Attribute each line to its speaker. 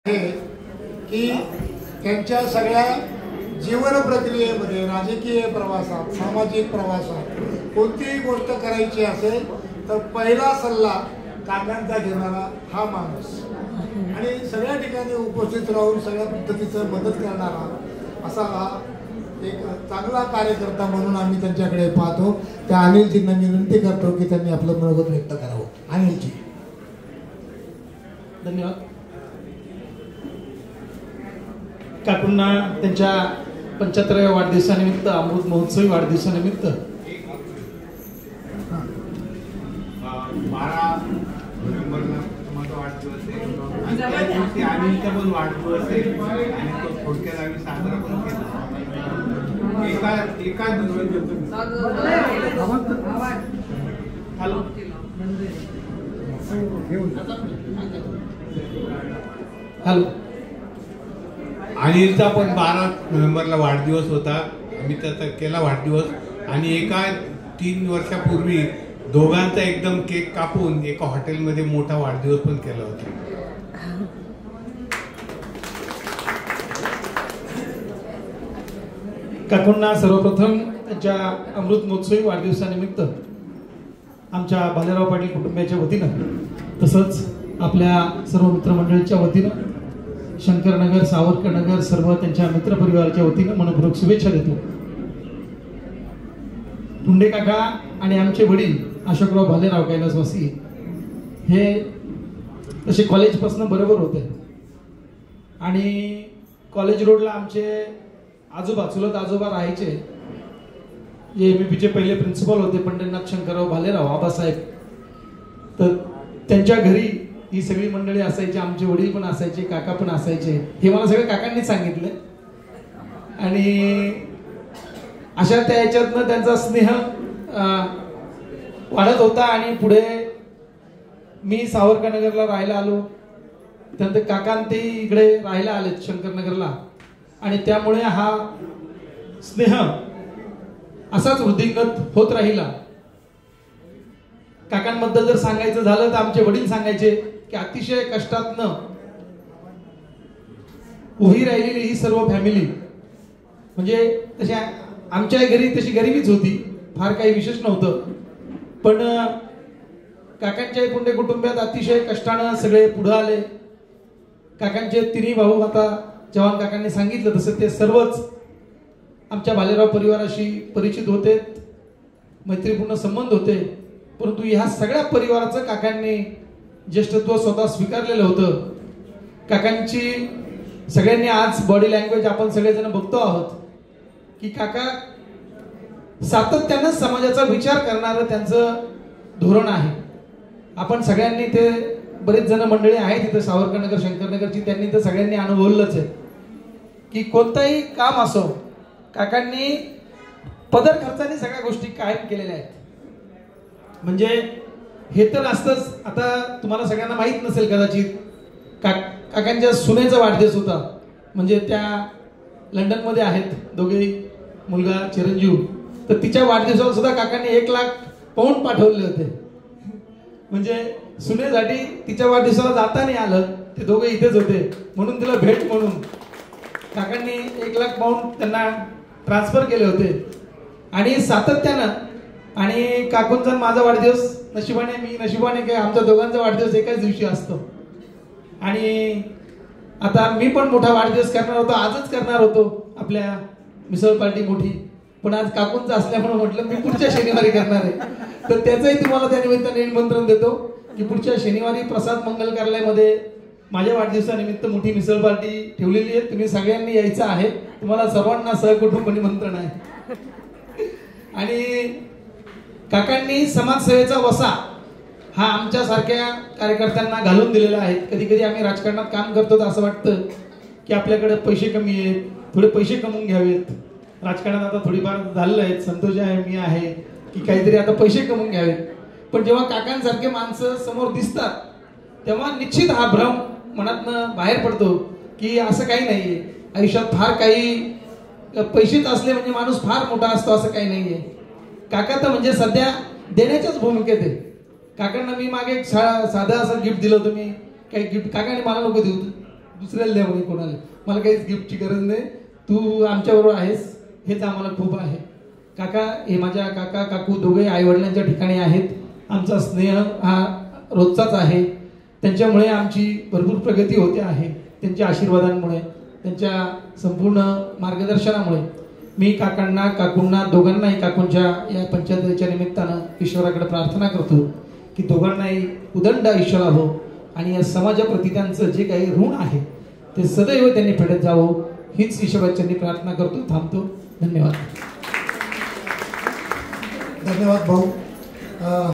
Speaker 1: आहे की त्यांच्या सगळ्या जीवन प्रक्रियेमध्ये, राजकीय प्रवासात, सामाजिक प्रवासात कोणतीही गोष्ट करायची असेल तर पहिला सल्ला काकांचा घेणारा हा माणूस आणि सगळ्या ठिकाणी उपस्थित राहून सगळ्या पद्धतीचं मदत करणारा असा हा एक चांगला कार्यकर्ता म्हणून आम्ही त्यांच्याकडे पाहतो. त्या अनिलजींना मी विनंती करतो की त्यांनी आपलं मनोगत व्यक्त करावं. अनिलजी.
Speaker 2: धन्यवाद. काकूंना त्यांच्या 75व्या वाढदिवसानिमित्त, अमृत महोत्सवी वाढदिवसानिमित्त
Speaker 3: 12 नोव्हेंबरला माझा वाढदिवस आहे आणि त्या दिवशी अनिलचा पण वाढदिवस आहे आणि तो थोडक्यात आम्ही साजरा पण केला. एका
Speaker 2: हॅलो हॅलो
Speaker 3: अनिलचा पण 12 नोव्हेंबरला वाढदिवस होता. आम्ही त्याचा केला वाढदिवस आणि एका 3 वर्षापूर्वी दोघांचा एकदम केक कापून एका हॉटेलमध्ये मोठा वाढदिवस पण केला होता.
Speaker 2: काकूंना सर्वप्रथम त्यांच्या अमृत महोत्सवी वाढदिवसानिमित्त आमच्या भालेराव पाटील कुटुंबियाच्या वतीनं तसंच आपल्या सर्व मित्रमंडळीच्या वतीनं, शंकरनगर, सावरकरनगर, सर्व त्यांच्या मित्रपरिवाराच्या वतीनं मनपूर्वक शुभेच्छा देतो. पुंडे काका आणि आमचे वडील अशोकराव भालेराव कैलासवासी हे तसे कॉलेजपासून बरोबर होते आणि कॉलेज रोडला आमचे आजोबा, चुलत आजोबा राहायचे, जे एमपीचे पहिले प्रिन्सिपल होते पंढरीनाथ शंकरराव भालेराव आबासाहेब. तर त्यांच्या घरी ही सगळी मंडळी असायची. आमचे वडील पण असायचे, काका पण असायचे. हे मला सगळं काकांनीच सांगितलं आणि अशा त्या ह्याच्यातनं त्यांचा स्नेह वाढत होता आणि पुढे मी सावरकरनगरला राहायला आलो. त्यानंतर काकां ते इकडे राहायला आलेत शंकरनगरला आणि त्यामुळे हा स्नेह असाच वृद्धिंगत होत राहिला. काकांबद्दल जर सांगायचं झालं तर आमचे वडील सांगायचे की अतिशय कष्टातनं उभी राहिलेली ही सर्व फॅमिली, म्हणजे तशा आमच्या घरी तशी गरिबीच होती, फार काही विशेष नव्हतं, पण काकांच्या पुंडे कुटुंबात अतिशय कष्टानं सगळे पुढे आले. काकांचे तिन्ही भाऊ, आता चव्हाण काकांनी सांगितलं तसं ते सर्वच आमच्या भालेराव परिवाराशी परिचित होते, मैत्रीपूर्ण संबंध होते. परंतु ह्या सगळ्या परिवाराचं काकांनी ज्येष्ठत्व स्वतः स्वीकारलेलं होतं. काकांची सगळ्यांनी आज बॉडी लँग्वेज आपण सगळेजण बघतो आहोत की काका सातत्यानं समाजाचा विचार करणारं त्यांचं धोरण आहे. आपण सगळ्यांनी ते बरेच जण मंडळी आहेत तिथं सावरकरनगर, शंकरनगरची, त्यांनी तर सगळ्यांनी अनुभवलंच आहे की कोणतंही काम असो, काकांनी पदर खर्चाने सगळ्या गोष्टी कायम केलेल्या आहेत. म्हणजे हे तर असतंच. आता तुम्हाला सगळ्यांना माहित नसेल कदाचित, काकांच्या सुनेचा वाढदिवस होता. म्हणजे त्या लंडनमध्ये आहेत दोघे, मुलगा चिरंजीव. तर तिच्या वाढदिवसाला सुद्धा काकांनी 1 लाख पाऊंड पाठवले होते. म्हणजे सुनेसाठी तिच्या वाढदिवसाला जाता नाही आलं, ते दोघे इथेच होते म्हणून तिला भेट म्हणून काकांनी 1 लाख पाऊंड त्यांना ट्रान्सफर केले होते. आणि सातत्यानं, आणि काकूंचा माझा वाढदिवस नशिबाने काय आमच्या दोघांचा वाढदिवस एकाच दिवशी असतो. आणि आता मी पण मोठा वाढदिवस करणार होतो, आजच करणार होतो आपल्या मिसळ पार्टी मोठी, पण आज काकूंचा असल्यामुळे म्हटलं मी पुढच्या शनिवारी करणार आहे. तर त्याचंही तुम्हाला त्या निमित्ताने निमंत्रण देतो की पुढच्या शनिवारी प्रसाद मंगल कार्यालयामध्ये माझ्या वाढदिवसानिमित्त मोठी मिसळ पार्टी ठेवलेली आहे. तुम्ही सगळ्यांनी यायचं आहे. तुम्हाला सर्वांना सहकुटुंब निमंत्रण आहे. आणि काकांनी समाजसेवेचा वसा हा आमच्या सारख्या कार्यकर्त्यांना घालून दिलेला आहे. कधी कधी आम्ही राजकारणात काम करतो तर असं वाटतं की आपल्याकडे पैसे कमी आहेत, थोडे पैसे कमवून घ्यावेत. राजकारणात आता थोडीफार झालेलं आहे, संतोष आहे, मी आहे, की काहीतरी आता पैसे कमवून घ्यावेत. पण जेव्हा काकांसारखे माणसं समोर दिसतात तेव्हा निश्चित हा भ्रम मनातनं बाहेर पडतो की असं काही नाहीये आयुष्यात, फार काही पैसेच असले म्हणजे माणूस फार मोठा असतो असं काही नाहीये. काका तर म्हणजे सध्या देण्याच्याच भूमिकेत आहे. काकांना मी मागे एक साधं असं गिफ्ट दिलं होतं. मी काही गिफ्ट काकाने मला नको देऊ, दुसऱ्याला द्या म्हणे कोणाला, मला काहीच गिफ्टची गरज नाही, तू आमच्याबरोबर आहेस हेच आम्हाला खूप आहे. काका हे माझ्या काका काकू दोघे आई वडिलांच्या ठिकाणी आहेत. आमचा स्नेह हा रोजचाच आहे. त्यांच्यामुळे आमची भरपूर प्रगती होते आहे. त्यांच्या आशीर्वादांमुळे, त्यांच्या संपूर्ण मार्गदर्शनामुळे मी काकांना काकूंना दोघांनाही काकूंच्या या पंचायतीच्या निमित्तानं ईश्वराकडे प्रार्थना करतो की दोघांनाही उदंड आयुष्य लाभो आणि या समाजाप्रती त्यांचं जे काही ऋण आहे ते सदैव त्यांनी फेडत जावं हीच ईश्वराच्यांनी प्रार्थना करतो. थांबतो. धन्यवाद.
Speaker 1: धन्यवाद भाऊ.